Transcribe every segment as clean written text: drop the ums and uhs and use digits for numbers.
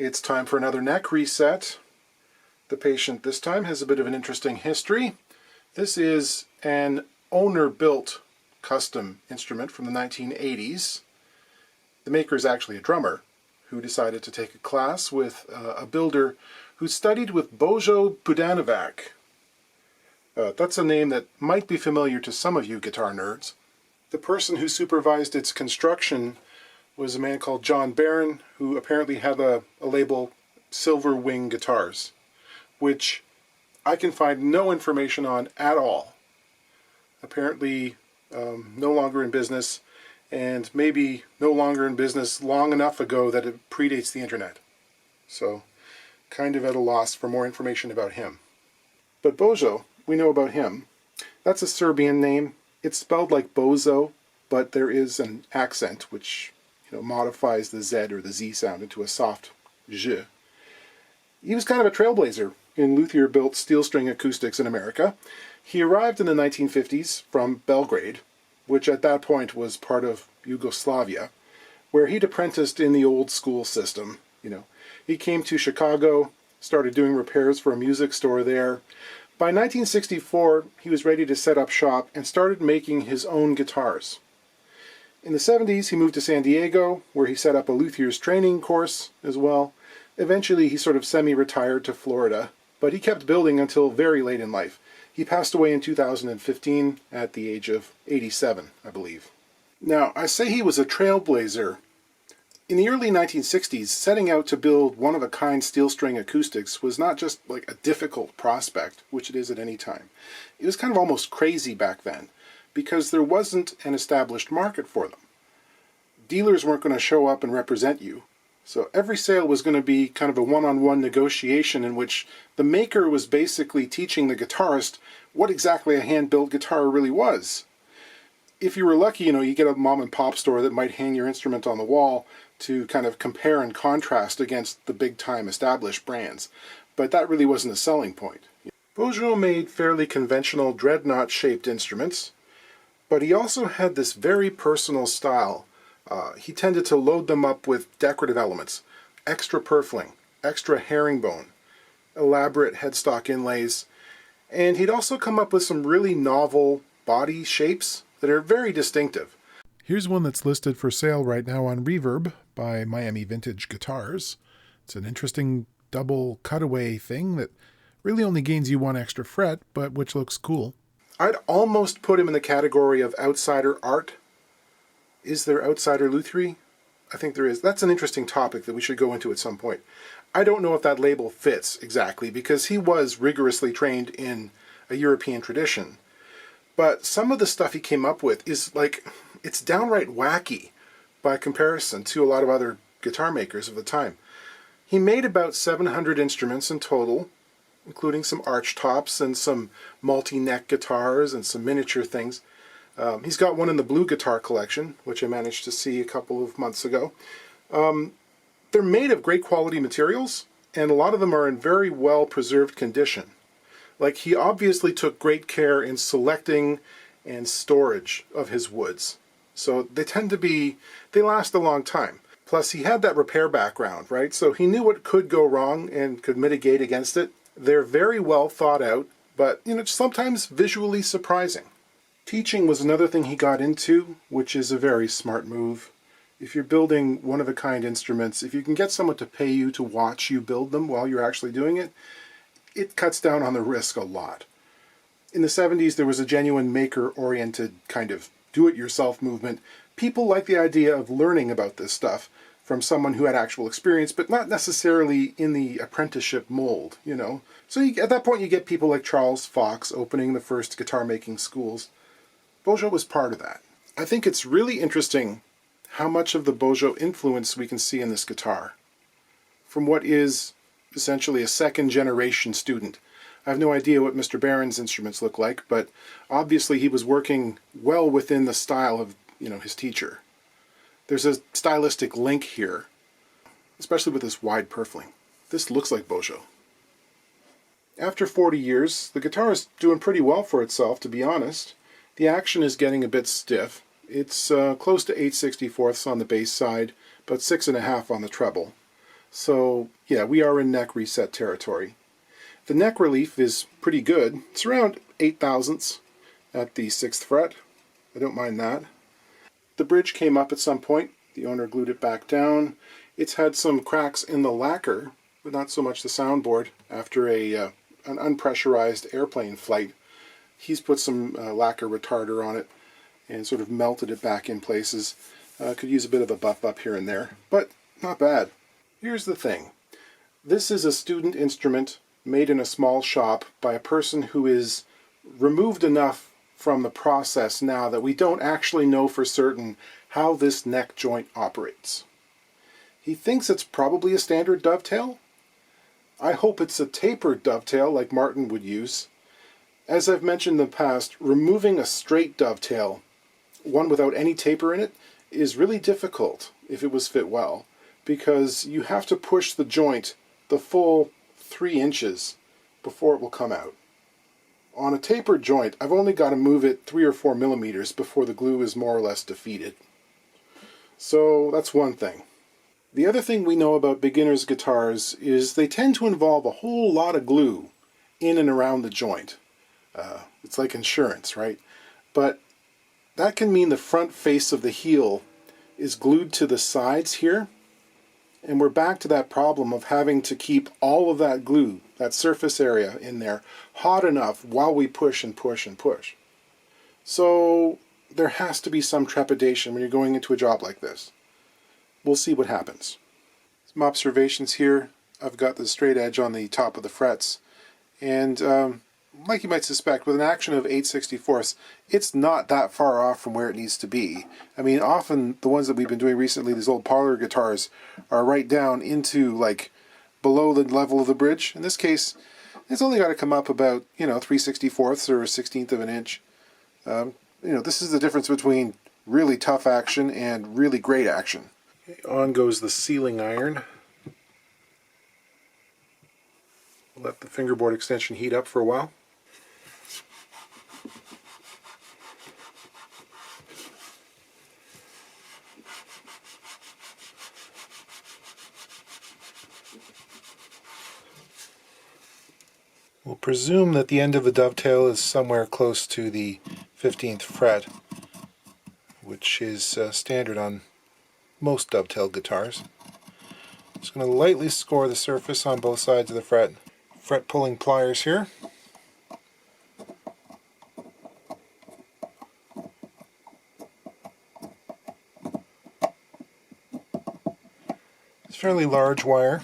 It's time for another neck reset. The patient this time has a bit of an interesting history. This is an owner-built custom instrument from the 1980s. The maker is actually a drummer who decided to take a class with a builder who studied with Bozo Budanovac. That's a name that might be familiar to some of you guitar nerds. The person who supervised its construction was a man called John Barron, who apparently had a label Silver Wing Guitars, which I can find no information on at all. Apparently no longer in business, and maybe no longer in business long enough ago that it predates the internet. So, kind of at a loss for more information about him. But Bozo, we know about him. That's a Serbian name. It's spelled like Bozo, but there is an accent which modifies the Z or the Z sound into a soft J. He was kind of a trailblazer in luthier-built steel string acoustics in America. He arrived in the 1950s from Belgrade, which at that point was part of Yugoslavia, where he'd apprenticed in the old school system. He came to Chicago, started doing repairs for a music store there. By 1964, he was ready to set up shop and started making his own guitars. In the 70s, he moved to San Diego, where he set up a luthier's training course as well. Eventually, he sort of semi-retired to Florida, but he kept building until very late in life. He passed away in 2015 at the age of 87, I believe. Now, I say he was a trailblazer. In the early 1960s, setting out to build one-of-a-kind steel string acoustics was not just like a difficult prospect, which it is at any time. It was kind of almost crazy back then, because there wasn't an established market for them. Dealers weren't going to show up and represent you, so every sale was going to be kind of a one-on-one negotiation in which the maker was basically teaching the guitarist what exactly a hand-built guitar really was. If you were lucky, you get a mom-and-pop store that might hang your instrument on the wall to kind of compare and contrast against the big-time established brands, but that really wasn't a selling point. Bozo made fairly conventional dreadnought-shaped instruments, but he also had this very personal style. He tended to load them up with decorative elements, extra purfling, extra herringbone, elaborate headstock inlays, and he'd also come up with some really novel body shapes that are very distinctive. Here's one that's listed for sale right now on Reverb by Miami Vintage Guitars. It's an interesting double cutaway thing that really only gains you one extra fret, but which looks cool. I'd almost put him in the category of outsider art. Is there outsider luthiery? I think there is. That's an interesting topic that we should go into at some point. I don't know if that label fits exactly, because he was rigorously trained in a European tradition. But some of the stuff he came up with is it's downright wacky by comparison to a lot of other guitar makers of the time. He made about 700 instruments in total, including some arch tops and some multi-neck guitars and some miniature things. He's got one in the blue guitar collection, which I managed to see a couple of months ago. They're made of great quality materials, and a lot of them are in very well preserved condition. He obviously took great care in selecting and storage of his woods. So they last a long time. Plus he had that repair background, right? So he knew what could go wrong and could mitigate against it. They're very well thought out, but sometimes visually surprising. Teaching was another thing he got into, which is a very smart move. If you're building one-of-a-kind instruments, if you can get someone to pay you to watch you build them while you're actually doing it, it cuts down on the risk a lot. In the 70s, there was a genuine maker-oriented kind of do-it-yourself movement. People liked the idea of learning about this stuff from someone who had actual experience, but not necessarily in the apprenticeship mold, So at that point, you get people like Charles Fox opening the first guitar-making schools. Bozo was part of that. I think it's really interesting how much of the Bozo influence we can see in this guitar. From what is essentially a second-generation student. I have no idea what Mr. Barron's instruments look like, but obviously he was working well within the style of, his teacher. There's a stylistic link here, especially with this wide purfling. This looks like Bozo. After 40 years, the guitar is doing pretty well for itself, to be honest. The action is getting a bit stiff. It's close to 8/64ths on the bass side, but 6.5 on the treble. So yeah, we are in neck reset territory. The neck relief is pretty good. It's around 8 thousandths at the 6th fret. I don't mind that. The bridge came up at some point. The owner glued it back down. It's had some cracks in the lacquer, but not so much the soundboard. After an unpressurized airplane flight, he's put some lacquer retarder on it and sort of melted it back in places. Could use a bit of a buff up here and there, but not bad. Here's the thing. This is a student instrument made in a small shop by a person who is removed enough from the process now that we don't actually know for certain how this neck joint operates. He thinks it's probably a standard dovetail. I hope it's a tapered dovetail like Martin would use. As I've mentioned in the past, removing a straight dovetail, one without any taper in it, is really difficult if it was fit well, because you have to push the joint the full 3 inches before it will come out. On a tapered joint, I've only got to move it 3 or 4 millimeters before the glue is more or less defeated. So that's one thing. The other thing we know about beginners' guitars is they tend to involve a whole lot of glue in and around the joint. It's like insurance, right? But that can mean the front face of the heel is glued to the sides here, and we're back to that problem of having to keep all of that glue, that surface area in there, hot enough while we push and push and push. So there has to be some trepidation when you're going into a job like this. We'll see what happens. Some observations here. I've got the straight edge on the top of the frets, and like you might suspect, with an action of 8/64, it's not that far off from where it needs to be. I mean, often the ones that we've been doing recently, these old parlor guitars, are right down into, like, below the level of the bridge. In this case, it's only got to come up about, 3/64 or a 1/16 of an inch. This is the difference between really tough action and really great action. Okay, on goes the sealing iron. Let the fingerboard extension heat up for a while. We'll presume that the end of the dovetail is somewhere close to the 15th fret, which is standard on most dovetail guitars. Just going to lightly score the surface on both sides of the fret. Fret pulling pliers here. It's a fairly large wire.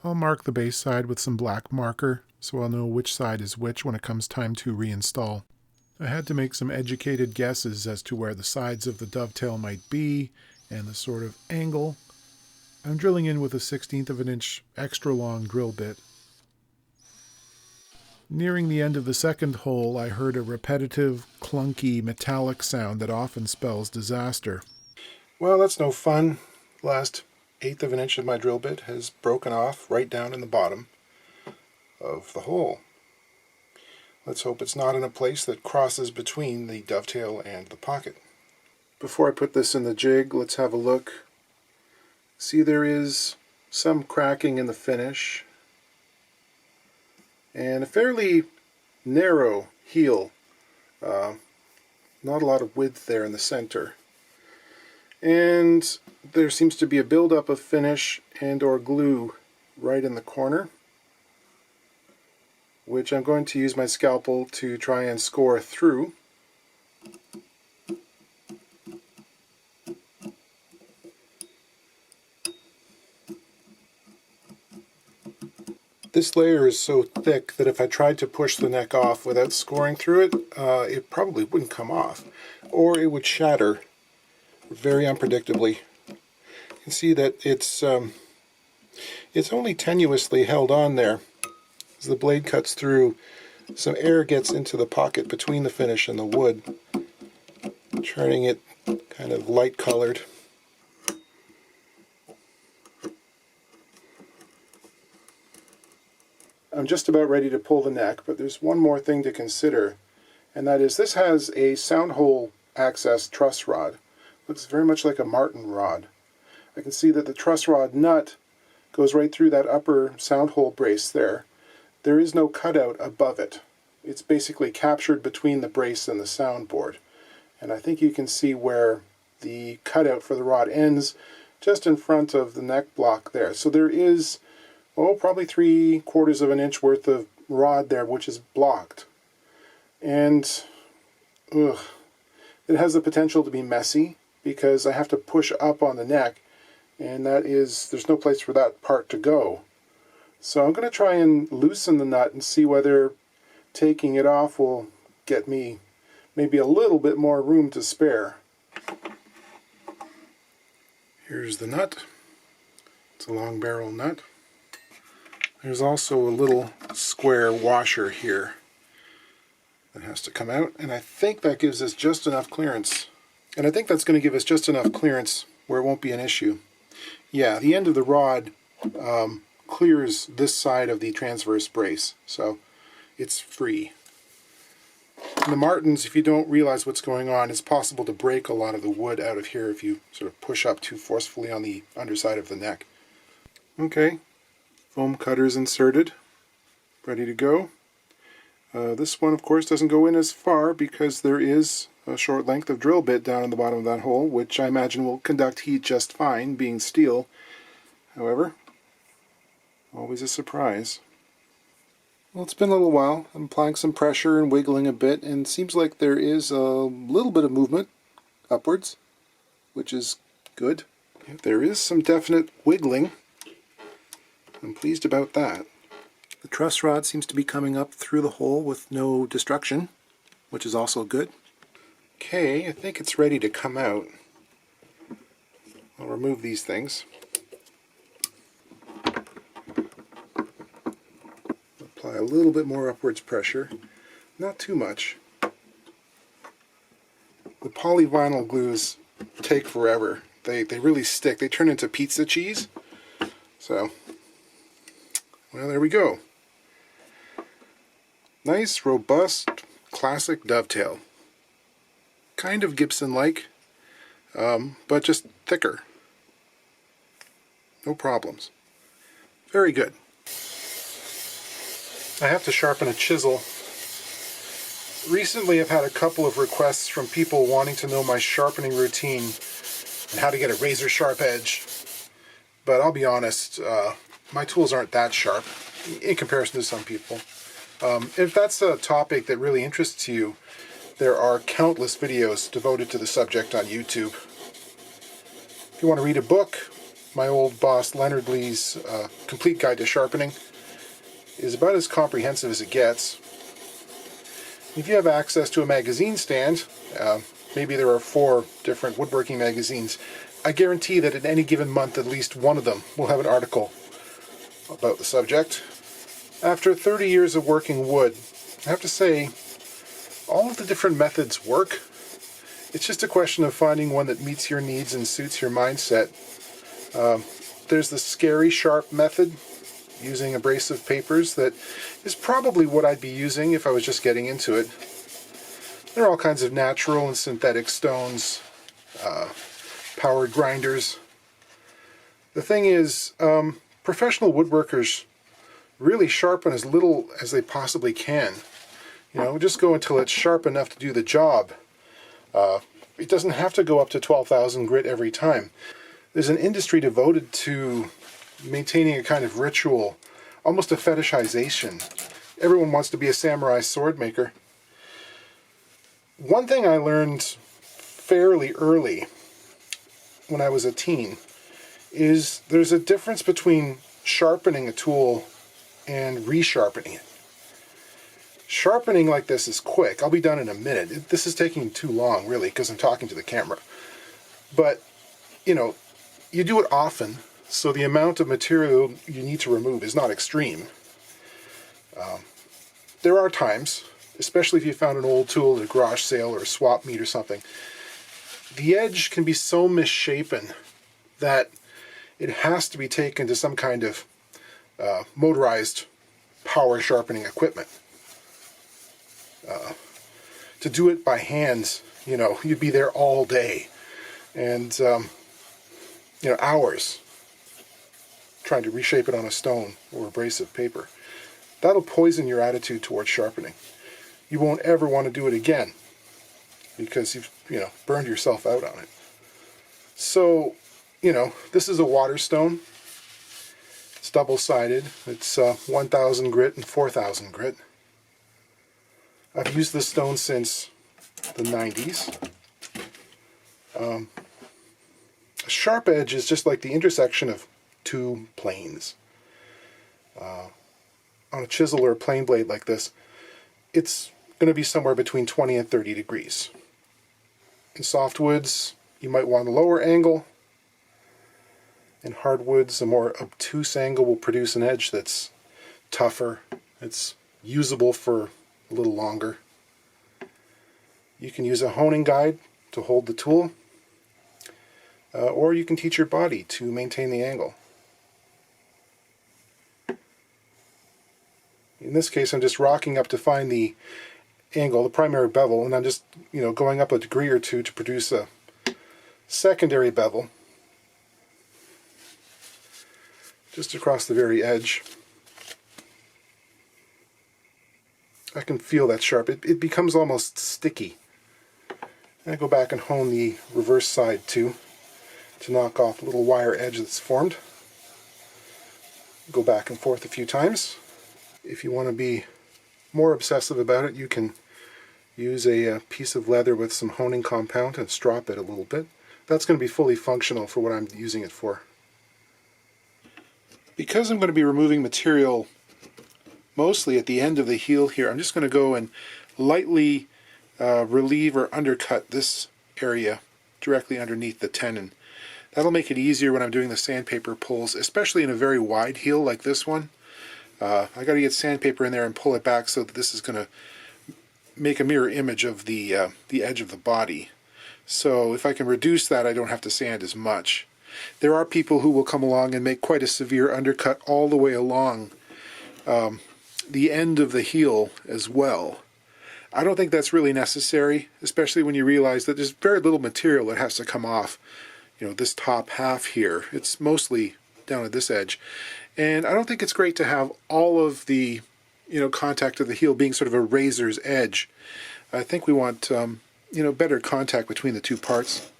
I'll mark the bass side with some black marker so I'll know which side is which when it comes time to reinstall. I had to make some educated guesses as to where the sides of the dovetail might be and the sort of angle. I'm drilling in with a 1/16 of an inch extra long drill bit. Nearing the end of the second hole, I heard a repetitive, clunky, metallic sound that often spells disaster. Well, that's no fun. Last 1/8 of an inch of my drill bit has broken off right down in the bottom of the hole. Let's hope it's not in a place that crosses between the dovetail and the pocket. Before I put this in the jig, let's have a look. See, there is some cracking in the finish and a fairly narrow heel. Not a lot of width there in the center. And there seems to be a buildup of finish and or glue right in the corner, which I'm going to use my scalpel to try and score through. This layer is so thick that if I tried to push the neck off without scoring through it, it probably wouldn't come off, or it would shatter very unpredictably. You can see that it's only tenuously held on there. As the blade cuts through, some air gets into the pocket between the finish and the wood, turning it kind of light colored. I'm just about ready to pull the neck, but there's one more thing to consider, and that is this has a sound hole access truss rod. Looks very much like a Martin rod. I can see that the truss rod nut goes right through that upper sound hole brace there. There is no cutout above it. It's basically captured between the brace and the soundboard. And I think you can see where the cutout for the rod ends, just in front of the neck block there. So there is, oh, probably 3/4 of an inch worth of rod there, which is blocked. And it has the potential to be messy because I have to push up on the neck, and there's no place for that part to go. So I'm going to try and loosen the nut and see whether taking it off will get me maybe a little bit more room to spare. Here's the nut. It's a long barrel nut. There's also a little square washer here that has to come out, and I think that gives us just enough clearance. And I think that's going to give us just enough clearance where it won't be an issue. Yeah, the end of the rod clears this side of the transverse brace, so it's free. In the Martins, if you don't realize what's going on, it's possible to break a lot of the wood out of here if you sort of push up too forcefully on the underside of the neck. Okay, foam cutter's inserted, ready to go. This one, of course, doesn't go in as far because there is a short length of drill bit down in the bottom of that hole, which I imagine will conduct heat just fine, being steel. However, always a surprise. Well, it's been a little while. I'm applying some pressure and wiggling a bit, and it seems like there is a little bit of movement upwards, which is good. There is some definite wiggling. I'm pleased about that. The truss rod seems to be coming up through the hole with no destruction, which is also good. Okay, I think it's ready to come out. I'll remove these things. Apply a little bit more upwards pressure, not too much. The polyvinyl glues take forever. They really stick. They turn into pizza cheese. So, well, there we go. Nice, robust, classic dovetail. Kind of Gibson-like, but just thicker. No problems. Very good. I have to sharpen a chisel. Recently I've had a couple of requests from people wanting to know my sharpening routine and how to get a razor sharp edge. But I'll be honest, my tools aren't that sharp in comparison to some people. If that's a topic that really interests you, there are countless videos devoted to the subject on YouTube. If you want to read a book, my old boss Leonard Lee's Complete Guide to Sharpening is about as comprehensive as it gets. If you have access to a magazine stand, maybe there are 4 different woodworking magazines, I guarantee that in any given month at least one of them will have an article about the subject. After 30 years of working wood, I have to say, all of the different methods work. It's just a question of finding one that meets your needs and suits your mindset. There's the scary sharp method, using abrasive papers, that is probably what I'd be using if I was just getting into it. There are all kinds of natural and synthetic stones, powered grinders. The thing is, professional woodworkers really sharpen as little as they possibly can. You know, just go until it's sharp enough to do the job. It doesn't have to go up to 12,000 grit every time. There's an industry devoted to maintaining a kind of ritual, almost a fetishization. Everyone wants to be a samurai sword maker. One thing I learned fairly early when I was a teen is there's a difference between sharpening a tool and resharpening it. Sharpening like this is quick. I'll be done in a minute. This is taking too long, really, because I'm talking to the camera. But, you know, you do it often, so the amount of material you need to remove is not extreme. There are times, especially if you found an old tool at a garage sale or a swap meet or something, the edge can be so misshapen that it has to be taken to some kind of motorized power sharpening equipment. To do it by hand you know, you'd be there all day. And, you know, hours trying to reshape it on a stone or abrasive paper. That'll poison your attitude towards sharpening. You won't ever want to do it again because you've, you know, burned yourself out on it. So, you know, this is a water stone. It's double-sided. It's 1000 grit and 4000 grit. I've used this stone since the 90s. A sharp edge is just like the intersection of two planes. On a chisel or a plane blade like this, it's going to be somewhere between 20 and 30 degrees. In softwoods, you might want a lower angle. In hardwoods, a more obtuse angle will produce an edge that's tougher. It's usable for a little longer. You can use a honing guide to hold the tool, or you can teach your body to maintain the angle. In this case, I'm just rocking up to find the angle, the primary bevel, and I'm just, you know, going up a degree or two to produce a secondary bevel just across the very edge. I can feel that sharp. It becomes almost sticky. And I go back and hone the reverse side too to knock off a little wire edge that's formed. Go back and forth a few times. If you want to be more obsessive about it, you can use a piece of leather with some honing compound and strop it a little bit. That's going to be fully functional for what I'm using it for. Because I'm going to be removing material mostly at the end of the heel here, I'm just going to go and lightly relieve or undercut this area directly underneath the tenon. That'll make it easier when I'm doing the sandpaper pulls, especially in a very wide heel like this one. I got to get sandpaper in there and pull it back so that this is going to make a mirror image of the edge of the body. So if I can reduce that, I don't have to sand as much. There are people who will come along and make quite a severe undercut all the way along the end of the heel as well. I don't think that's really necessary, especially when you realize that there's very little material that has to come off, you know, this top half here. It's mostly down at this edge. And I don't think it's great to have all of the, you know, contact of the heel being sort of a razor's edge. I think we want, you know, better contact between the two parts.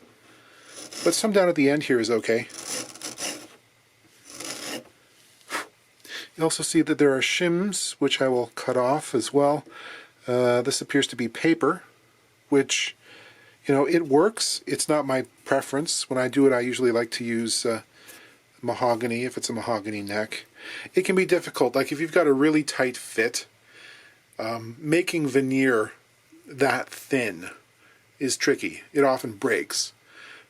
But some down at the end here is okay. You also see that there are shims, which I will cut off as well. This appears to be paper, which, you know, it works. It's not my preference. When I do it, I usually like to use mahogany, if it's a mahogany neck. It can be difficult. Like if you've got a really tight fit, making veneer that thin is tricky. It often breaks.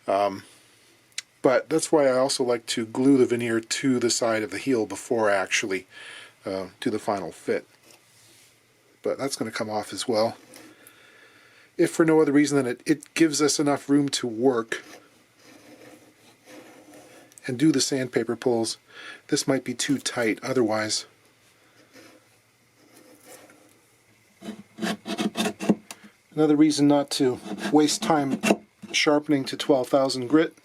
But that's why I also like to glue the veneer to the side of the heel before I actually do the final fit. But that's going to come off as well. If for no other reason than it gives us enough room to work and do the sandpaper pulls. This might be too tight otherwise. Another reason not to waste time sharpening to 12,000 grit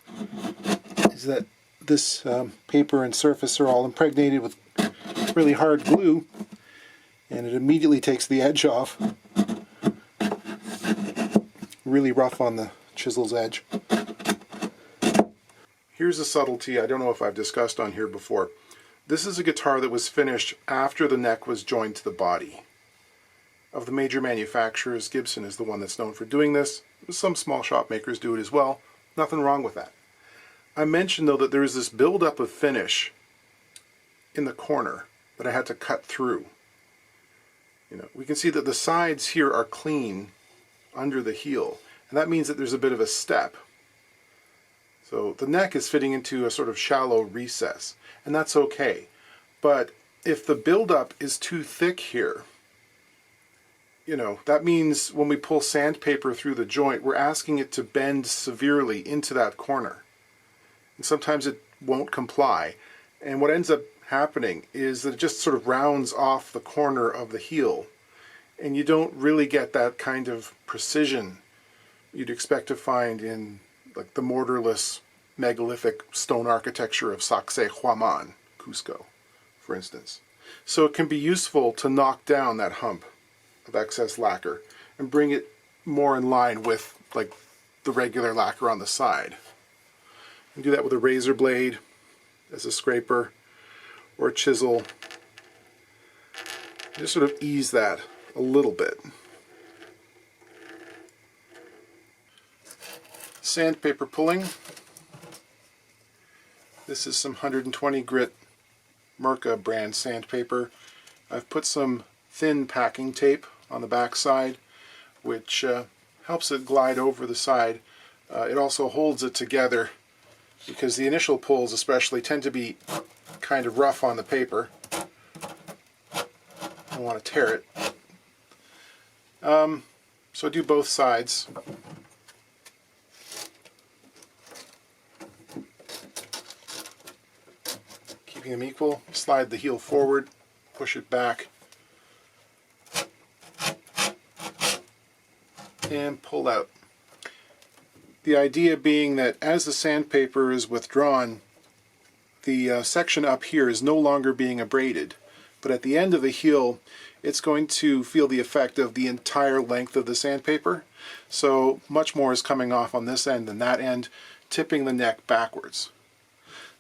is that this paper and surface are all impregnated with really hard glue, and it immediately takes the edge off. Really rough on the chisel's edge. Here's a subtlety I don't know if I've discussed on here before. This is a guitar that was finished after the neck was joined to the body. Of the major manufacturers, Gibson is the one that's known for doing this. Some small shop makers do it as well. Nothing wrong with that. I mentioned though that there is this buildup of finish in the corner that I had to cut through. You know, we can see that the sides here are clean under the heel, and that means that there's a bit of a step. So the neck is fitting into a sort of shallow recess, and that's okay. But if the buildup is too thick here, you know, that means when we pull sandpaper through the joint, we're asking it to bend severely into that corner. And sometimes it won't comply. And what ends up happening is that it just sort of rounds off the corner of the heel. And you don't really get that kind of precision you'd expect to find in like the mortarless megalithic stone architecture of Sacsayhuaman, Cusco, for instance. So it can be useful to knock down that hump of excess lacquer and bring it more in line with like the regular lacquer on the side. You can do that with a razor blade as a scraper or a chisel. Just sort of ease that a little bit. Sandpaper pulling. This is some 120 grit Mirka brand sandpaper. I've put some thin packing tape on the back side, which helps it glide over the side. It also holds it together because the initial pulls especially tend to be kind of rough on the paper. I don't want to tear it. So I do both sides. Keeping them equal, slide the heel forward, push it back, and pull out. The idea being that as the sandpaper is withdrawn, the section up here is no longer being abraded, but at the end of the heel it's going to feel the effect of the entire length of the sandpaper, so much more is coming off on this end than that end, tipping the neck backwards.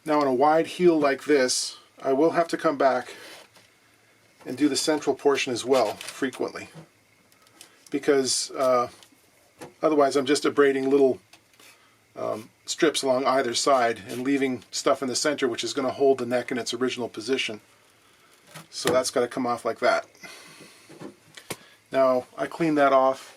Now on a wide heel like this, I will have to come back and do the central portion as well frequently, because otherwise I'm just abrading little strips along either side and leaving stuff in the center which is going to hold the neck in its original position. So that's got to come off like that. Now I clean that off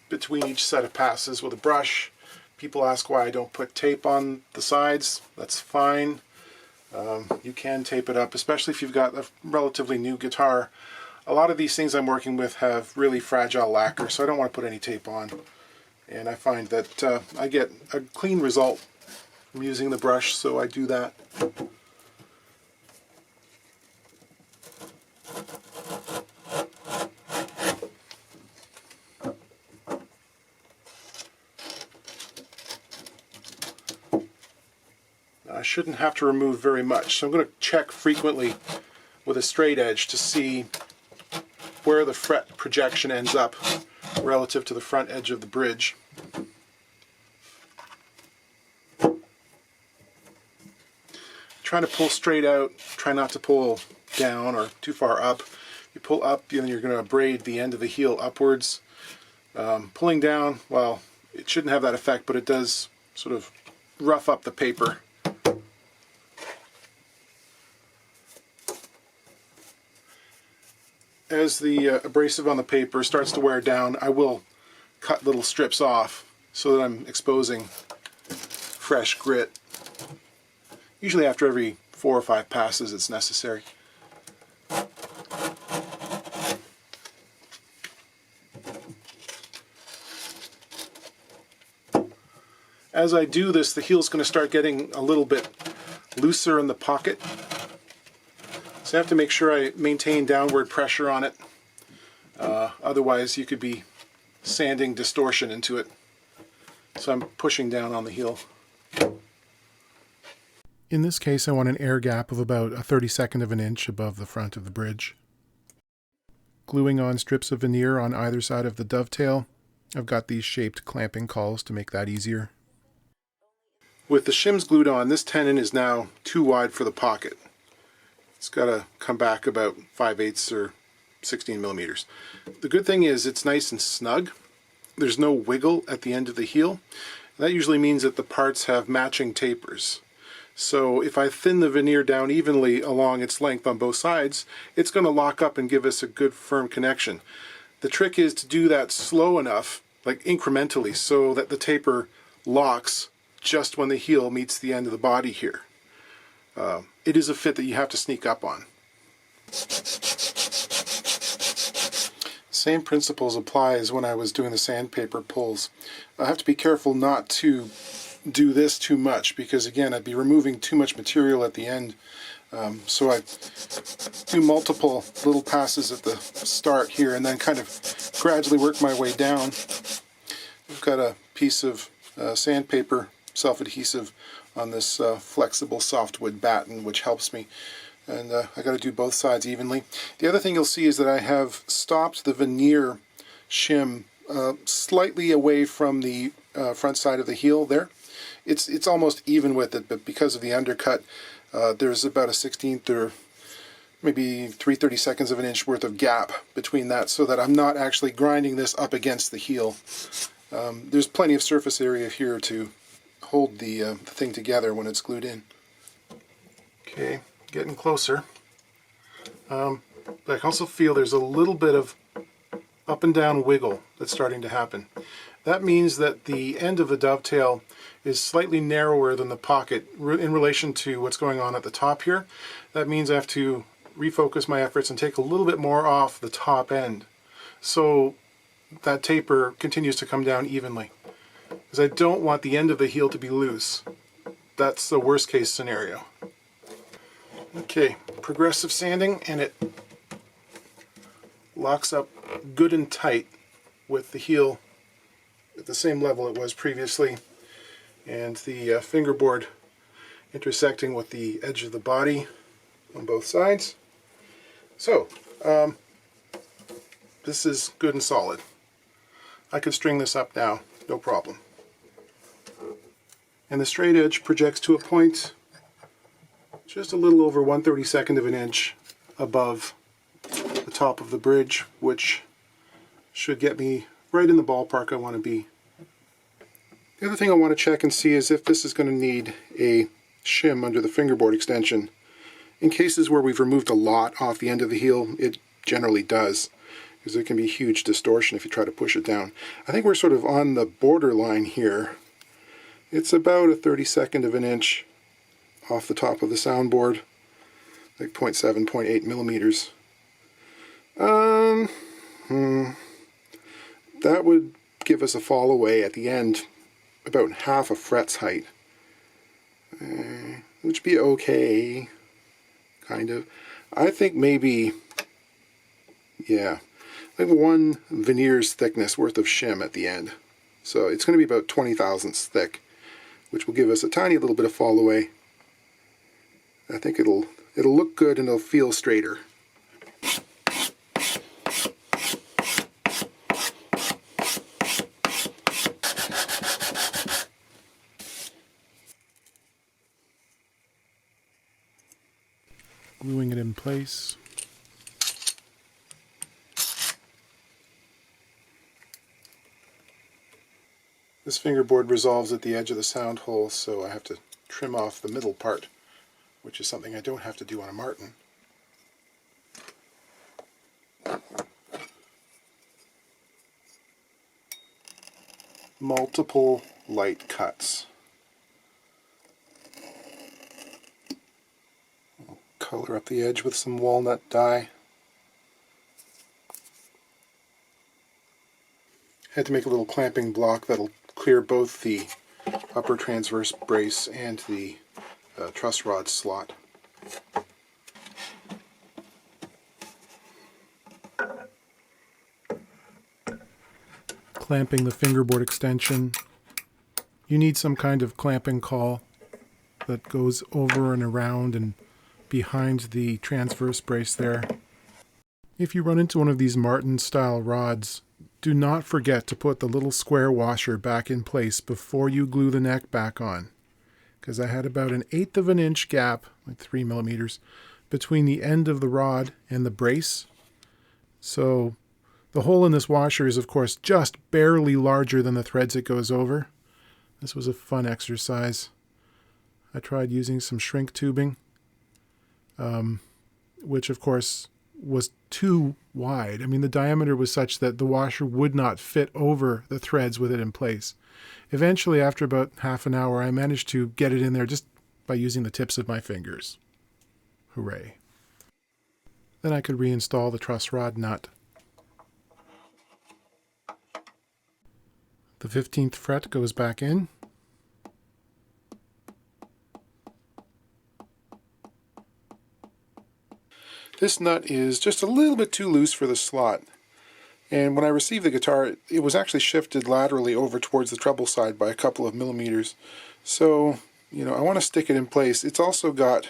between each set of passes with a brush. People ask why I don't put tape on the sides. That's fine. You can tape it up, especially if you've got a relatively new guitar. A lot of these things I'm working with have really fragile lacquer, so I don't want to put any tape on. And I find that I get a clean result from using the brush, so I do that. I shouldn't have to remove very much, so I'm going to check frequently with a straight edge to see where the fret projection ends up relative to the front edge of the bridge. Trying to pull straight out, try not to pull down or too far up. You pull up, and you're going to braid the end of the heel upwards. Pulling down, well, it shouldn't have that effect, but it does sort of rough up the paper. As the abrasive on the paper starts to wear down, I will cut little strips off so that I'm exposing fresh grit. Usually after every 4 or 5 passes it's necessary. As I do this, the heel's going to start getting a little bit looser in the pocket. So I have to make sure I maintain downward pressure on it. Otherwise you could be sanding distortion into it. So I'm pushing down on the heel. In this case I want an air gap of about 1/32 of an inch above the front of the bridge. Gluing on strips of veneer on either side of the dovetail. I've got these shaped clamping cauls to make that easier. With the shims glued on, this tenon is now too wide for the pocket. It's got to come back about 5/8 or 16 millimeters. The good thing is it's nice and snug. There's no wiggle at the end of the heel. That usually means that the parts have matching tapers. So if I thin the veneer down evenly along its length on both sides, it's going to lock up and give us a good firm connection. The trick is to do that slow enough, like incrementally, so that the taper locks just when the heel meets the end of the body here. It is a fit that you have to sneak up on. Same principles apply as when I was doing the sandpaper pulls. I have to be careful not to do this too much because again I'd be removing too much material at the end So I do multiple little passes at the start here and then kind of gradually work my way down. I've got a piece of sandpaper self-adhesive on this flexible softwood batten, which helps me. And I got to do both sides evenly. The other thing you'll see is that I have stopped the veneer shim slightly away from the front side of the heel there. It's almost even with it, but because of the undercut, there's about a 1/16 or maybe 3/32 of an inch worth of gap between that, so that I'm not actually grinding this up against the heel. There's plenty of surface area here to hold the thing together when it's glued in. Okay, getting closer. But I can also feel there's a little bit of up and down wiggle that's starting to happen. That means that the end of the dovetail is slightly narrower than the pocket in relation to what's going on at the top here. That means I have to refocus my efforts and take a little bit more off the top end, so that taper continues to come down evenly. Because I don't want the end of the heel to be loose. That's the worst case scenario. Okay, progressive sanding, and it locks up good and tight with the heel at the same level it was previously, and the fingerboard intersecting with the edge of the body on both sides. So, this is good and solid. I could string this up now, no problem. And the straight edge projects to a point just a little over 1/32 of an inch above the top of the bridge, which should get me right in the ballpark I want to be. The other thing I want to check and see is if this is going to need a shim under the fingerboard extension. In cases where we've removed a lot off the end of the heel, it generally does, because there can be huge distortion if you try to push it down. I think we're sort of on the borderline here. It's about a 1/32 of an inch off the top of the soundboard, like 0.7, 0.8 millimeters. That would give us a fall away at the end about half a fret's height, which would be okay, kind of. I think maybe, yeah, like 1 veneer's thickness worth of shim at the end. So it's going to be about 20 thousandths thick, which will give us a tiny little bit of fall away. I think it'll look good and it'll feel straighter. Gluing it in place. This fingerboard resolves at the edge of the sound hole, so I have to trim off the middle part, which is something I don't have to do on a Martin. Multiple light cuts. I'll color up the edge with some walnut dye. Had to make a little clamping block that'll clear both the upper transverse brace and the truss rod slot. Clamping the fingerboard extension. You need some kind of clamping caul that goes over and around and behind the transverse brace there. If you run into one of these Martin style rods, do not forget to put the little square washer back in place before you glue the neck back on, because I had about 1/8 of an inch gap, like 3 millimeters, between the end of the rod and the brace. So the hole in this washer is of course just barely larger than the threads it goes over. This was a fun exercise. I tried using some shrink tubing, which of course was too wide. I mean, the diameter was such that the washer would not fit over the threads with it in place. Eventually, after about half an hour, I managed to get it in there just by using the tips of my fingers. Hooray. Then I could reinstall the truss rod nut. The 15th fret goes back in. This nut is just a little bit too loose for the slot. And when I received the guitar, it was actually shifted laterally over towards the treble side by a couple of millimeters. So, you know, I want to stick it in place. It's also got,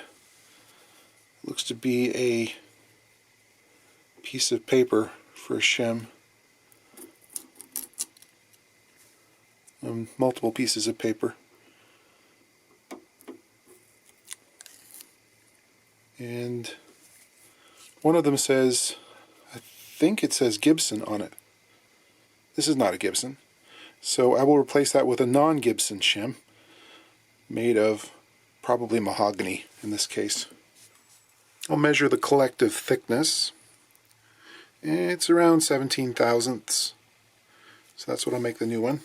looks to be a piece of paper for a shim. Multiple pieces of paper. And one of them says, I think it says Gibson on it. This is not a Gibson. So I will replace that with a non-Gibson shim made of probably mahogany in this case. I'll measure the collective thickness. It's around 17 thousandths. So that's what I'll make the new one.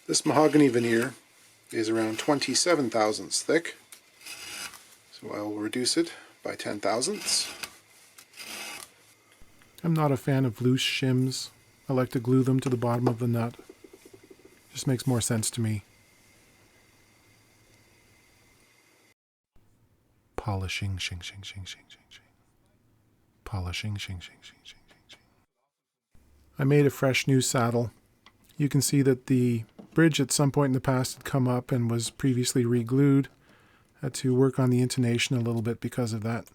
This mahogany veneer is around 27 thousandths thick, so I will reduce it by 10 thousandths. I'm not a fan of loose shims. I like to glue them to the bottom of the nut. Just makes more sense to me. Polishing, shing, shing, shing, shing, shing, shing. Polishing, shing, shing, shing, shing, shing, shing. I made a fresh new saddle. You can see that the bridge at some point in the past had come up and was previously re-glued. Had to work on the intonation a little bit because of that.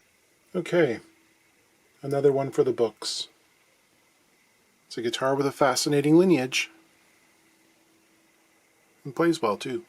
Okay, another one for the books. It's a guitar with a fascinating lineage. And plays well too.